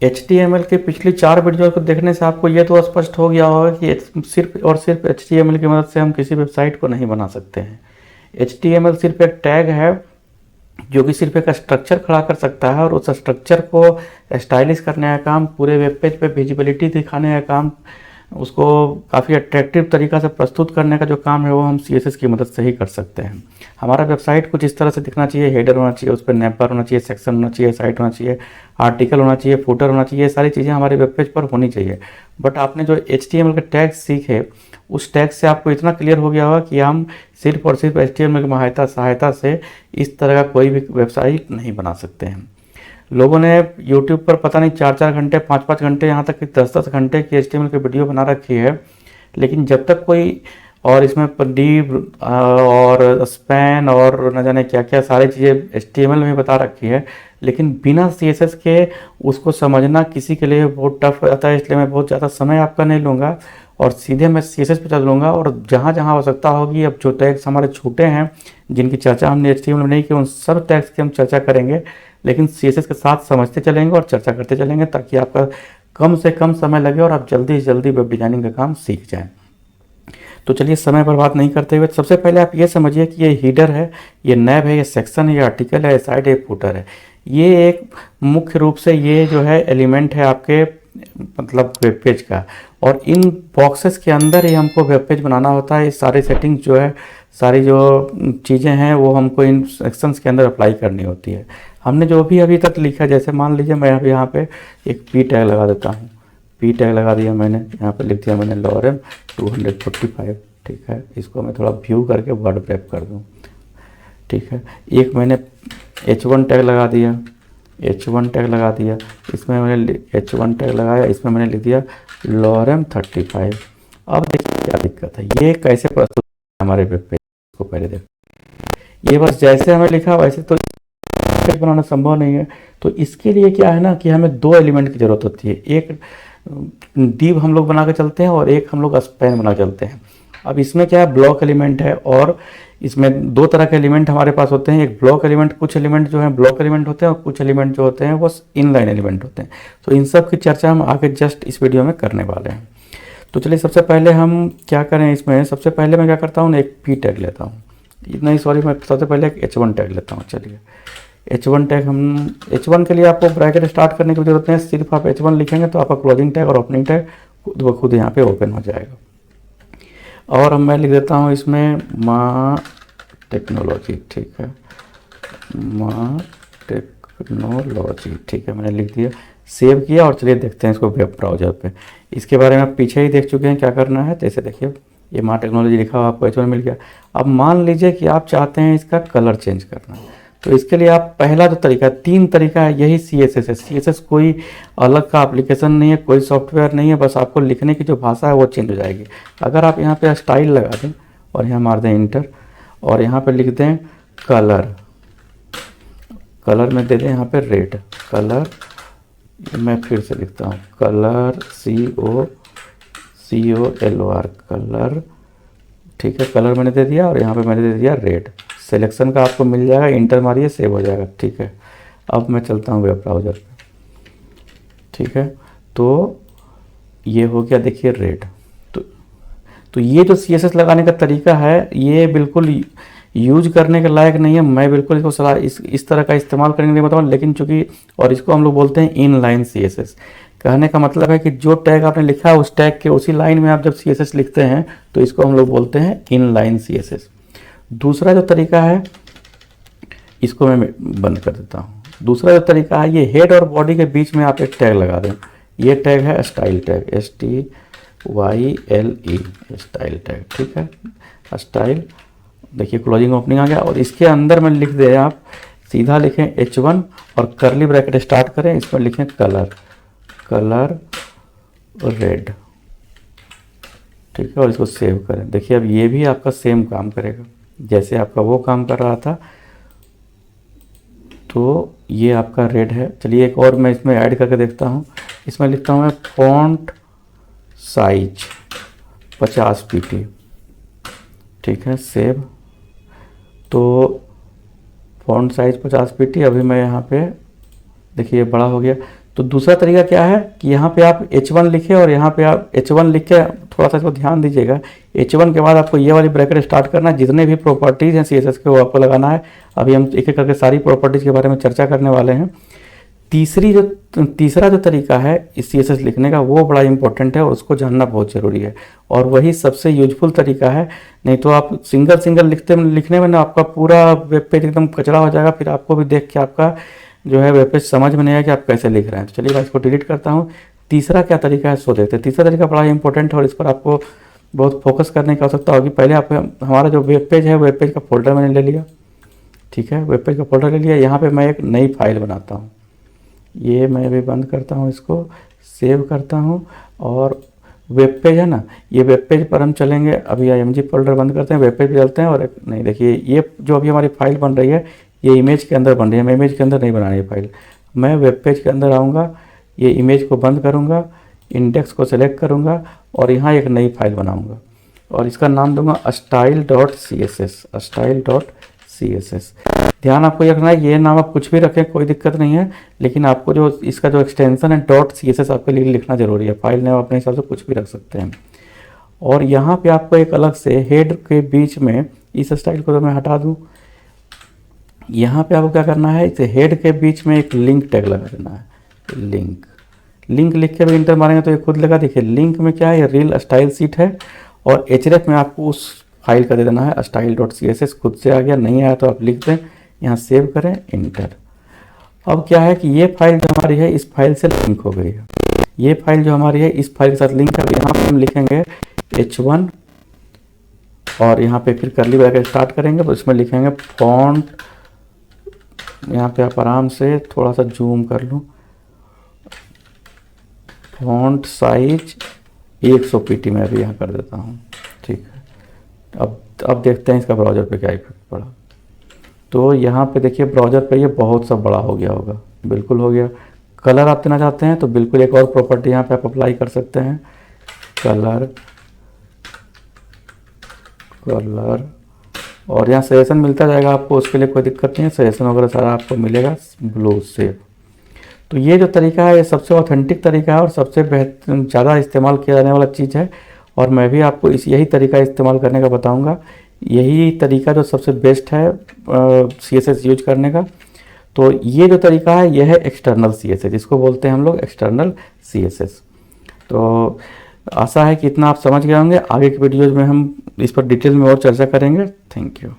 HTML के पिछली 4 video को देखने से आपको ये तो स्पष्ट हो गया होगा कि सिर्फ और सिर्फ HTML की मदद से हम किसी वेबसाइट को नहीं बना सकते हैं। HTML सिर्फ एक टैग है जो कि सिर्फ एक स्ट्रक्चर खड़ा कर सकता है, और उस स्ट्रक्चर को स्टाइलिश करने का काम, पूरे वेब पेज पे विजिबिलिटी दिखाने का काम, उसको काफ़ी अट्रैक्टिव तरीक़ा से प्रस्तुत करने का जो काम है वो हम CSS की मदद से ही कर सकते हैं। हमारा वेबसाइट कुछ इस तरह से दिखना चाहिए, हेडर होना चाहिए, उस पर नेपर होना चाहिए, सेक्शन होना चाहिए, साइट होना चाहिए, आर्टिकल होना चाहिए, फुटर होना चाहिए, ये सारी चीज़ें हमारे वेब पेज पर होनी चाहिए। बट आपने जो HTML के टैग सीखे, उस टैग से आपको इतना क्लियर हो गया होगा कि हम सिर्फ और सिर्फ HTML की सहायता से इस तरह का कोई भी वेबसाइट नहीं बना सकते हैं। लोगों ने YouTube पर पता नहीं 4-4 घंटे, 5-5 घंटे, यहाँ तक कि 10-10 घंटे की HTML की वीडियो बना रखी है, लेकिन जब तक कोई, और इसमें div और स्पैन और न जाने क्या क्या सारी चीज़ें HTML में बता रखी है, लेकिन बिना CSS के उसको समझना किसी के लिए बहुत टफ रहता है। इसलिए मैं बहुत ज़्यादा समय आपका नहीं लूँगा और सीधे मैं CSS पे चल लूँगा, और जहाँ जहाँ आवश्यकता होगी, अब जो टैग्स हमारे छूटे हैं जिनकी चर्चा हमने HTML में नहीं की, उन सब टैग्स की हम चर्चा करेंगे, लेकिन CSS के साथ समझते चलेंगे और चर्चा करते चलेंगे, ताकि आपका कम से कम समय लगे और आप जल्दी से जल्दी वेब डिज़ाइनिंग का काम सीख जाएं। तो चलिए समय बर्बाद नहीं करते हुए सबसे पहले आप ये समझिए कि ये हीडर है, ये नैब है, ये सेक्शन है, ये आर्टिकल है, ये साइड है, ये फुटर है। ये एक मुख्य रूप से ये जो है एलिमेंट है आपके मतलब वेब पेज का, और इन बॉक्सेस के अंदर ही हमको वेब पेज बनाना होता है। ये सारी सेटिंग्स जो है, सारी जो चीज़ें हैं वो हमको इन सेक्शंस के अंदर अप्लाई करनी होती है। हमने जो भी अभी तक लिखा, जैसे मान लीजिए मैं अभी यहाँ पे एक पी टैग लगा देता हूँ, पी टैग लगा दिया मैंने, यहाँ पे लिख दिया मैंने लॉरेम 245, ठीक है। इसको मैं थोड़ा व्यू करके वर्ड रैप कर दूँ, ठीक है। एक मैंने H1 टैग लगा दिया, H1 टैग लगा दिया, इसमें मैंने H1 टैग लगाया, इसमें मैंने लिख दिया लॉरेम 35। अब देखिए क्या दिक्कत है, ये कैसे प्रस्तुत हमारे वेब पेज को, पहले देखो। ये बस जैसे हमें लिखा वैसे तो पेज बनाना संभव नहीं है। तो इसके लिए क्या है ना कि हमें 2 एलिमेंट की ज़रूरत होती है। एक div हम लोग बना के चलते हैं और एक हम लोग स्पैन बना के चलते हैं। अब इसमें क्या है, ब्लॉक एलिमेंट है, और इसमें 2 तरह के एलिमेंट हमारे पास होते हैं। एक ब्लॉक एलिमेंट, कुछ एलिमेंट जो है ब्लॉक एलिमेंट होते हैं, और कुछ एलिमेंट जो होते हैं वो इनलाइन एलिमेंट होते हैं। तो इन सब की चर्चा हम आगे जस्ट इस वीडियो में करने वाले हैं। तो चलिए सबसे पहले हम क्या करें, इसमें सबसे पहले मैं क्या करता हूँ, एक पी टैग लेता हूँ, नहीं सॉरी, मैं सबसे पहले एक H1 टैग लेता हूँ। चलिए H1 टैग, हम H1 के लिए आपको ब्रैकेट स्टार्ट करने की जरूरत नहीं है, सिर्फ आप H1 लिखेंगे तो आपका क्लोजिंग टैग और ओपनिंग टैग खुद ब खुद यहाँ पे ओपन हो जाएगा। और अब मैं लिख देता हूँ इसमें माँ टेक्नोलॉजी, ठीक है, माँ टेक्नोलॉजी, ठीक है, मैंने लिख दिया, सेव किया, और चलिए देखते हैं इसको वेब ब्राउज़र पे। इसके बारे में आप पीछे ही देख चुके हैं क्या करना है। जैसे देखिए ये माँ टेक्नोलॉजी लिखा हुआ आपको H1 मिल गया। अब मान लीजिए कि आप चाहते हैं इसका कलर चेंज करना, तो इसके लिए आप पहला जो तरीका, 3 तरीका है, यही CSS है। CSS कोई अलग का एप्लीकेशन नहीं है, कोई सॉफ्टवेयर नहीं है, बस आपको लिखने की जो भाषा है वो चेंज हो जाएगी। अगर आप यहाँ पे स्टाइल लगा दें और यहाँ मार दें इंटर, और यहाँ पे लिख दें कलर, कलर में दे दें यहाँ पे रेड कलर, मैं फिर से लिखता हूँ कलर COLOR कलर, ठीक है, कलर मैंने दे दिया, और यहाँ पे मैंने दे दिया रेड। सिलेक्शन का आपको मिल जाएगा, इंटर मारिए, सेव हो जाएगा, ठीक है। अब मैं चलता हूँ वेब ब्राउज़र पे, ठीक है। तो ये हो गया, देखिए रेड। तो ये जो CSS लगाने का तरीका है, ये बिल्कुल यूज करने के लायक नहीं है। मैं बिल्कुल इसको सलाह इस तरह का इस्तेमाल करने के लिए बताऊँ, लेकिन चूंकि, और इसको हम लोग बोलते हैं इनलाइन CSS। कहने का मतलब है कि जो टैग आपने लिखा है उस टैग के उसी लाइन में आप जब CSS लिखते हैं तो इसको हम लोग बोलते हैं इनलाइन CSS। दूसरा जो तरीका है, इसको मैं बंद कर देता हूँ। दूसरा जो तरीका है, ये हेड और बॉडी के बीच में आप एक टैग लगा दें। ये टैग है style tag, STYLE, style tag, ठीक है, स्टाइल। देखिए क्लोजिंग ओपनिंग आ गया, और इसके अंदर में लिख दें, आप सीधा लिखें H1 और करली ब्रैकेट स्टार्ट करें, इसमें लिखें कलर रेड, ठीक है, और इसको सेव करें। देखिए अब ये भी आपका सेम काम करेगा जैसे आपका वो काम कर रहा था। तो ये आपका रेड है। चलिए एक और मैं इसमें ऐड करके देखता हूँ। इसमें लिखता हूँ मैं फॉन्ट साइज 50 pt, ठीक है, सेव। तो फॉन्ट साइज 50 pt, अभी मैं यहाँ पे देखिए बड़ा हो गया। तो दूसरा तरीका क्या है कि यहाँ पे आप H1 लिखे और यहाँ पे आप H1 लिख के थोड़ा सा इसको ध्यान दीजिएगा। H1 के बाद आपको ये वाली ब्रैकेट स्टार्ट करना है, जितने भी प्रॉपर्टीज़ हैं CSS के वो आपको लगाना है। अभी हम एक एक करके सारी प्रॉपर्टीज़ के बारे में चर्चा करने वाले हैं। तीसरा जो तरीका है इस CSS लिखने का वो बड़ा इंपॉर्टेंट है और उसको जानना बहुत ज़रूरी है, और वही सबसे यूजफुल तरीका है। नहीं तो आप सिंगल लिखने में ना आपका पूरा वेब पेज एकदम कचरा हो जाएगा, फिर आपको भी देख के आपका जो है वेब पेज समझ में नहीं आया कि आप कैसे लिख रहे हैं। तो चलिए मैं इसको डिलीट करता हूँ। तीसरा क्या तरीका है सो देखते हैं। तीसरा तरीका बड़ा इंपॉर्टेंट है और इस पर आपको बहुत फोकस करने की आवश्यकता होगी। पहले आप हमारा जो वेब पेज है वेब पेज का फोल्डर मैंने ले लिया, ठीक है, वेब पेज का फोल्डर ले लिया। यहाँ पे मैं एक नई फाइल बनाता हूँ, ये मैं भी बंद करता हूँ, इसको सेव करता हूँ। और वेब पेज है ना, ये वेब पेज पर हम चलेंगे। अभी IMG फोल्डर बंद करते हैं, वेब पेज पे चलते हैं। और नहीं देखिए, ये जो अभी हमारी फाइल बन रही है ये इमेज के अंदर बन रही है। मैं इमेज के अंदर नहीं बना रही है फाइल, मैं वेब पेज के अंदर आऊँगा, ये इमेज को बंद करूँगा, इंडेक्स को सेलेक्ट करूँगा और यहाँ एक नई फाइल बनाऊँगा और इसका नाम दूंगा style.css, style.css। ध्यान आपको ये रखना है, ये नाम आप कुछ भी रखें कोई दिक्कत नहीं है, लेकिन आपको जो इसका जो एक्सटेंशन है .css आपके लिए लिखना जरूरी है। फाइल नेम अपने हिसाब से कुछ भी रख सकते हैं। और यहाँ पे आपको एक अलग से हेड के बीच में, इस स्टाइल को तो मैं हटा दूँ, यहाँ पे आपको क्या करना है, इस हेड के बीच में एक लिंक टैग लगा देना है। लिंक लिख के भी इंटर मारेंगे तो ये खुद लगा। देखिए लिंक में क्या है, ये रियल स्टाइल सीट है और href में आपको उस फाइल का दे देना है style.css। खुद से आ गया, नहीं आया तो आप लिख दें, यहाँ सेव करें, इंटर। अब क्या है कि ये फाइल जो हमारी है इस फाइल से लिंक हो गई है। ये फाइल जो हमारी है इस फाइल के साथ लिंक है। यहाँ पे हम लिखेंगे H1 और यहाँ पे फिर कर्ली ब्रैकेट स्टार्ट करेंगे तो इसमें लिखेंगे फॉन्ट, यहाँ पे आप आराम से थोड़ा सा जूम कर लूँ, फॉन्ट साइज 100 pt में अभी यहाँ कर देता हूँ, ठीक है। अब देखते हैं इसका ब्राउज़र पे क्या इफेक्ट पड़ा। तो यहाँ पे देखिए ब्राउज़र पे ये बहुत सा बड़ा हो गया होगा, बिल्कुल हो गया। कलर आप देना चाहते हैं तो बिल्कुल एक और प्रॉपर्टी यहाँ पे आप अप्लाई कर सकते हैं, कलर। और यहाँ सजेशन मिलता जाएगा आपको, उसके लिए कोई दिक्कत नहीं है, सजेशन वगैरह सारा आपको मिलेगा ब्लू से। तो ये जो तरीका है ये सबसे ऑथेंटिक तरीका है और सबसे ज़्यादा इस्तेमाल किया जाने वाला चीज़ है। और मैं भी आपको यही तरीका इस्तेमाल करने का बताऊंगा। यही तरीका जो सबसे बेस्ट है CSS यूज करने का। तो ये जो तरीका है यह है एक्सटर्नल CSS, जिसको बोलते हैं हम लोग एक्सटर्नल CSS। तो आशा है कि इतना आप समझ गए होंगे। आगे की वीडियोज़ में हम इस पर डिटेल में और चर्चा करेंगे। Thank you.